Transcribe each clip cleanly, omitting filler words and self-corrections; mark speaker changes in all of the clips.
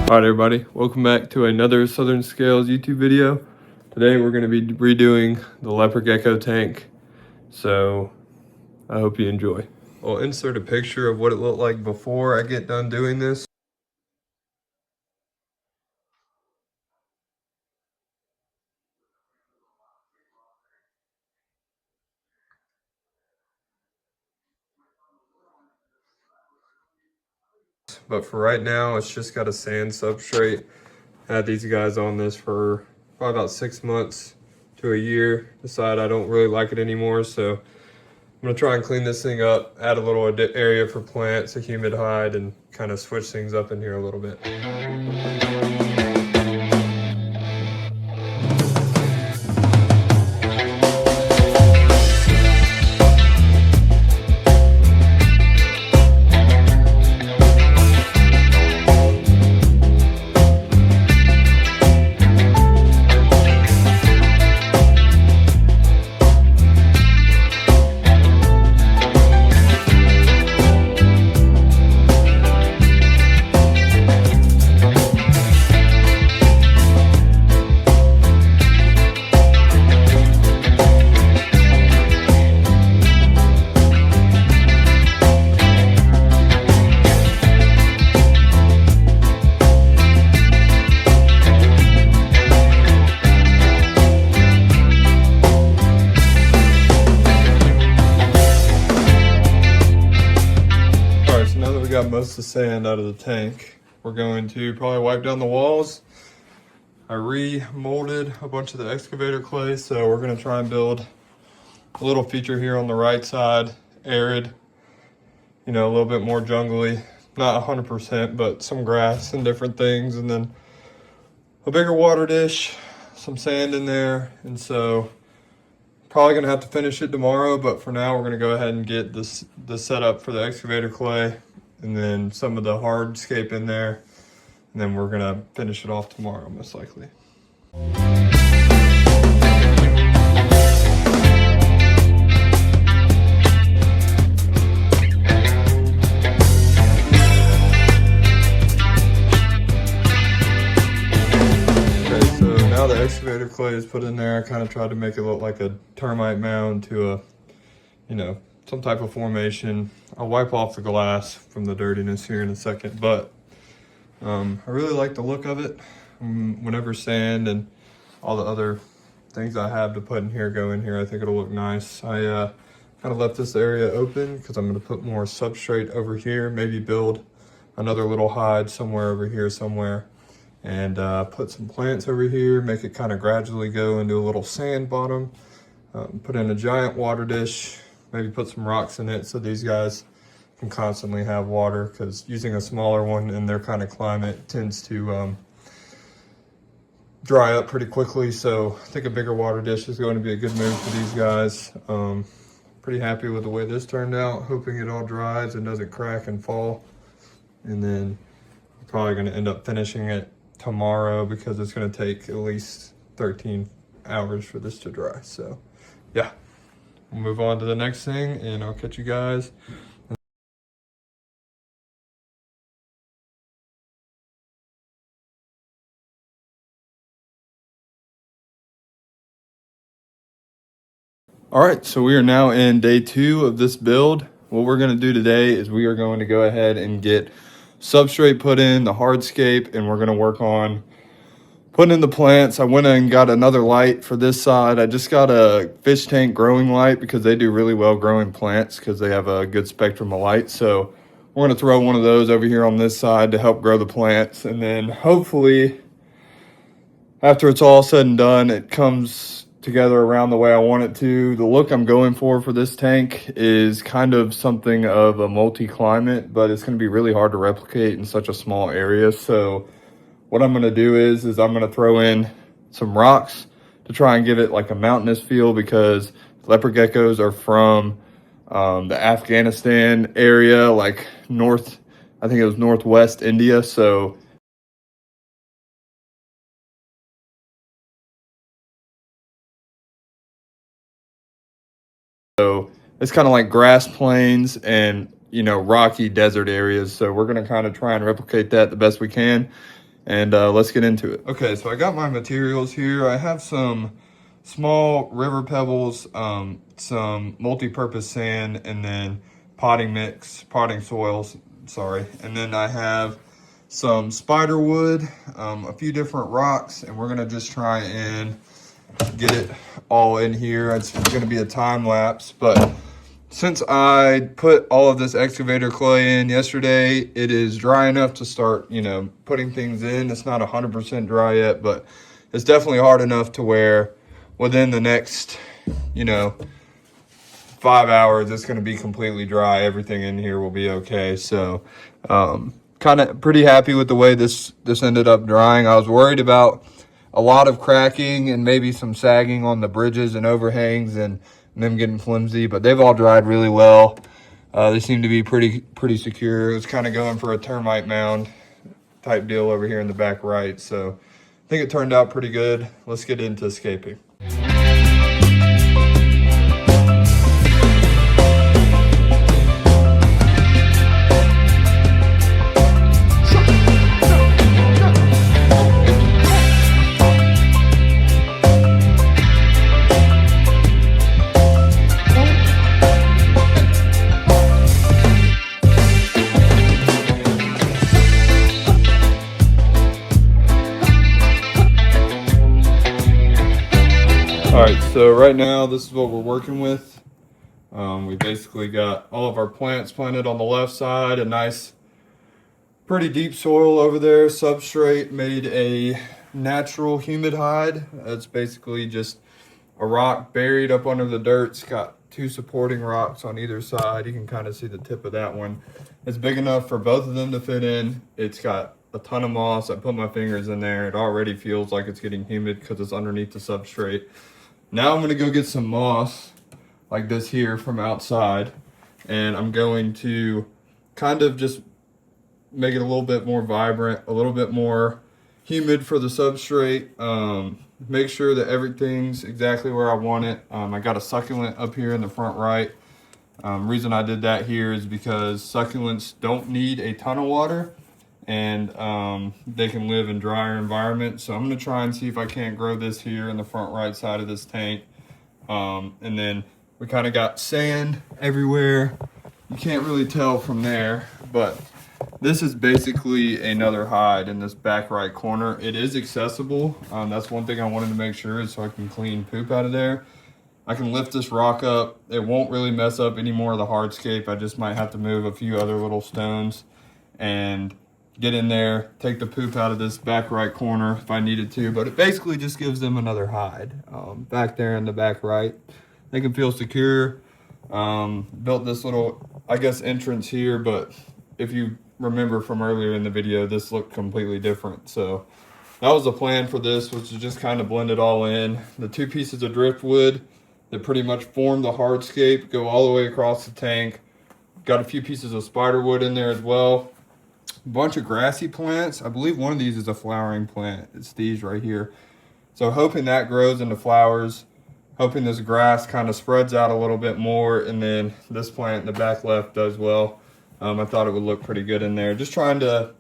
Speaker 1: Alright everybody, welcome back to another Southern Scales YouTube video. Today we're going to be redoing the Leopard Gecko tank, so I hope you enjoy. I'll insert a picture of what it looked like before I get done doing this. But for right now, it's just got a sand substrate. I had these guys on this for probably about 6 months to a year. Decided I don't really like it anymore, so I'm gonna try and clean this thing up, add a little area for plants, a humid hide, and kind of switch things up in here a little bit. Got most of the sand out of the tank. We're going to probably wipe down the walls. I re-molded a bunch of the excavator clay, so we're going to try and build a little feature here on the right side, arid, you know, a little bit more jungly, not 100%, but some grass and different things, and then a bigger water dish, some sand in there. And so probably going to have to finish it tomorrow, but for now we're going to go ahead and get the setup for the excavator clay and then some of the hardscape in there, and then we're gonna finish it off tomorrow most likely. Okay, so now the excavator clay is put in there. I kind of tried to make it look like a termite mound to a, you know, some type of formation. I'll wipe off the glass from the dirtiness here in a second, but I really like the look of it. Whenever sand and all the other things I have to put in here go in here, I think it'll look nice. I kind of left this area open because I'm going to put more substrate over here, maybe build another little hide somewhere over here somewhere, and put some plants over here, make it kind of gradually go into a little sand bottom, put in a giant water dish, maybe put some rocks in it so these guys can constantly have water, because using a smaller one in their kind of climate tends to dry up pretty quickly. So I think a bigger water dish is going to be a good move for these guys. Pretty happy with the way this turned out, hoping it all dries and doesn't crack and fall. And then I'm probably going to end up finishing it tomorrow because it's going to take at least 13 hours for this to dry. So yeah. We'll move on to the next thing, and I'll catch you guys. All right, so we are now in day 2 of this build. What we're going to do today is we are going to go ahead and get substrate put in, the hardscape, and we're going to work on putting in the plants. I went and got another light for this side. I just got a fish tank growing light because they do really well growing plants because they have a good spectrum of light. So we're going to throw one of those over here on this side to help grow the plants. And then hopefully after it's all said and done, it comes together around the way I want it to. The look I'm going for this tank is kind of something of a multi-climate, but it's going to be really hard to replicate in such a small area. So what I'm going to do is I'm going to throw in some rocks to try and give it like a mountainous feel, because leopard geckos are from the Afghanistan area, like I think it was northwest India. So it's kind of like grass plains and, you know, rocky desert areas. So we're going to kind of try and replicate that the best we can. and let's get into it. Okay, so I got my materials here. I have some small river pebbles, some multi-purpose sand, and then potting soils, sorry. And then I have some spider wood, a few different rocks, and we're gonna just try and get it all in here. It's gonna be a time lapse, but since I put all of this excavator clay in yesterday, it is dry enough to start, putting things in. It's not 100% dry yet, but it's definitely hard enough to where within the next, 5 hours, it's going to be completely dry. Everything in here will be okay. So, kind of pretty happy with the way this ended up drying. I was worried about a lot of cracking and maybe some sagging on the bridges and overhangs and them getting flimsy, but they've all dried really well. They seem to be pretty secure. It was kind of going for a termite mound type deal over here in the back right. So I think it turned out pretty good. Let's get into escaping. All right, so right now this is what we're working with. We basically got all of our plants planted on the left side, a nice, pretty deep soil over there, substrate, made a natural humid hide. It's basically just a rock buried up under the dirt. It's got two supporting rocks on either side. You can kind of see the tip of that one. It's big enough for both of them to fit in. It's got a ton of moss. I put my fingers in there. It already feels like it's getting humid because it's underneath the substrate. Now I'm going to go get some moss like this here from outside, and I'm going to kind of just make it a little bit more vibrant, a little bit more humid for the substrate. Make sure that everything's exactly where I want it. I got a succulent up here in the front right. Reason I did that here is because succulents don't need a ton of water, and they can live in drier environments. So I'm going to try and see if I can't grow this here in the front right side of this tank. And then we kind of got sand everywhere. You can't really tell from there, but this is basically another hide in this back right corner. It is accessible. That's one thing I wanted to make sure is so I can clean poop out of there. I can lift this rock up. It won't really mess up any more of the hardscape. I just might have to move a few other little stones and get in there, take the poop out of this back right corner if I needed to, but it basically just gives them another hide. Back there in the back right, they can feel secure. Built this little, I guess, entrance here, but if you remember from earlier in the video, this looked completely different. So that was the plan for this, was to just kind of blend it all in. The two pieces of driftwood that pretty much form the hardscape go all the way across the tank. Got a few pieces of spider wood in there as well. Bunch of grassy plants. I believe one of these is a flowering plant. It's these right here. So hoping that grows into flowers, hoping this grass kind of spreads out a little bit more, and then this plant in the back left does well. I thought it would look pretty good in there. Just trying to,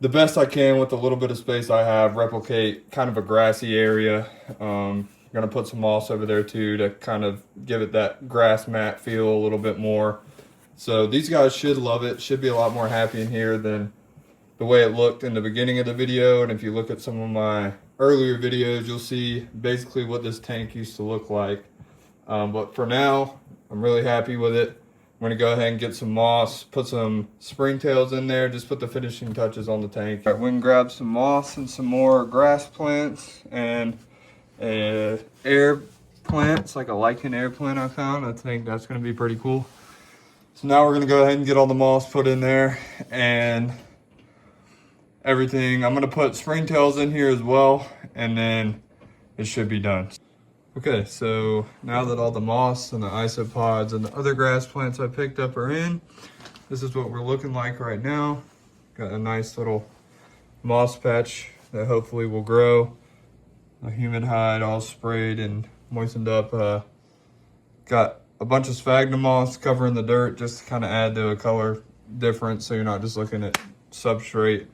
Speaker 1: the best I can with the little bit of space I have, replicate kind of a grassy area. Gonna put some moss over there too to kind of give it that grass mat feel a little bit more. So these guys should love it, should be a lot more happy in here than the way it looked in the beginning of the video. And if you look at some of my earlier videos, you'll see basically what this tank used to look like. But for now, I'm really happy with it. I'm gonna go ahead and get some moss, put some springtails in there, just put the finishing touches on the tank. All right, we can grab some moss and some more grass plants and air plants, like a lichen air plant I found. I think that's gonna be pretty cool. So now we're gonna go ahead and get all the moss put in there and everything. I'm gonna put springtails in here as well, and then it should be done. Okay, so now that all the moss and the isopods and the other grass plants I picked up are in, this is what we're looking like right now. Got a nice little moss patch that hopefully will grow. A humid hide all sprayed and moistened up. Got a bunch of sphagnum moss covering the dirt just to kind of add to a color difference, so you're not just looking at substrate.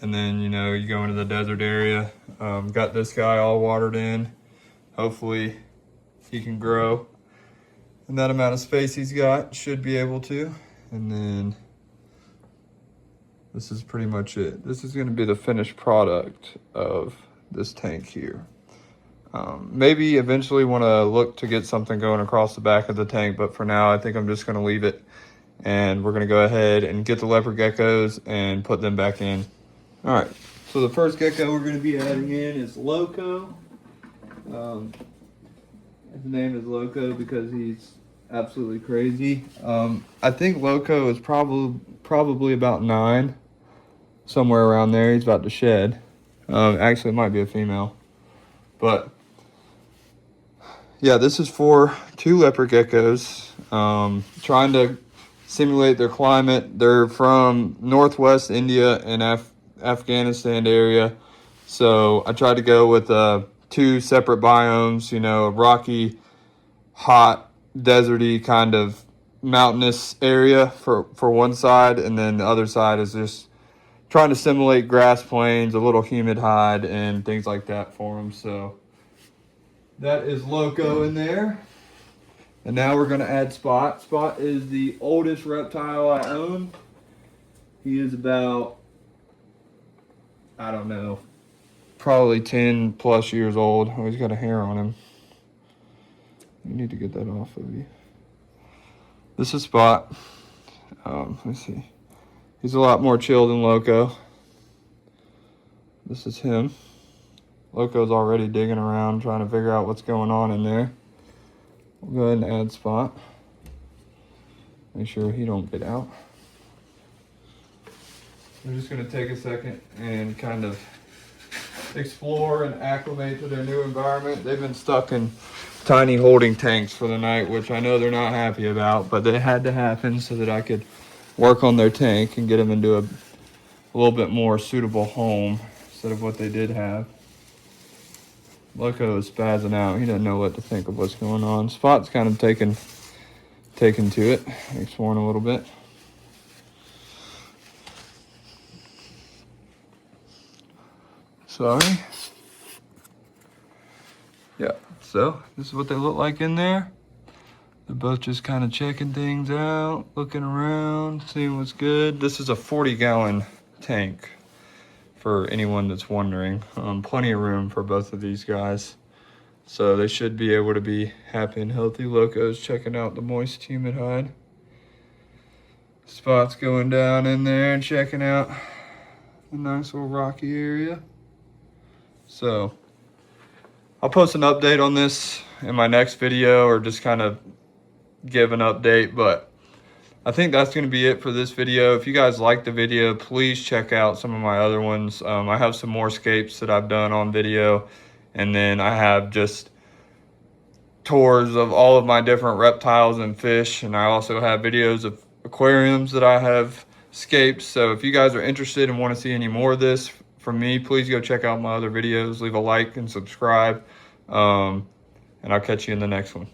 Speaker 1: And then, you know, you go into the desert area. Got this guy all watered in. Hopefully he can grow in that amount of space he's got, should be able to. And then this is pretty much it. This is gonna be the finished product of this tank here. Maybe eventually wanna look to get something going across the back of the tank, but for now, I think I'm just gonna leave it. And we're gonna go ahead and get the leopard geckos and put them back in. All right, so the first gecko we're gonna be adding in is Loco. His name is Loco because he's absolutely crazy. I think Loco is probably about 9, somewhere around there. He's about to shed. Actually, it might be a female, but yeah, this is for 2 leopard geckos. Trying to simulate their climate. They're from northwest India and Afghanistan area, so I tried to go with 2 separate biomes. You know, a rocky, hot, deserty kind of mountainous area for one side, and then the other side is just trying to simulate grass plains, a little humid hide, and things like that for them. So that is Loco in there. And now we're going to add Spot. Spot is the oldest reptile I own. He is about, I don't know, probably 10 plus years old. Oh, he's got a hair on him. You need to get that off of you. This is Spot. Let's see. He's a lot more chill than Loco. This is him. Loco's already digging around, trying to figure out what's going on in there. We'll go ahead and add Spot. Make sure he don't get out. We're just gonna take a second and kind of explore and acclimate to their new environment. They've been stuck in tiny holding tanks for the night, which I know they're not happy about, but they had to happen so that I could work on their tank and get them into a little bit more suitable home instead of what they did have. Loco is spazzing out. He doesn't know what to think of what's going on. Spot's kind of taken to it, exploring a little bit. Sorry. Yeah, so this is what they look like in there. They're both just kind of checking things out, looking around, seeing what's good. This is a 40-gallon tank for anyone that's wondering. Plenty of room for both of these guys. So they should be able to be happy and healthy. Loco's checking out the moist, humid hide. Spot's going down in there and checking out a nice little rocky area. So I'll post an update on this in my next video, or just kind of give an update, but I think that's going to be it for this video. If you guys like the video, please check out some of my other ones. I have some more scapes that I've done on video, and then I have just tours of all of my different reptiles and fish, and I also have videos of aquariums that I have scapes. So if you guys are interested and want to see any more of this from me, please go check out my other videos. Leave a like and subscribe, and I'll catch you in the next one.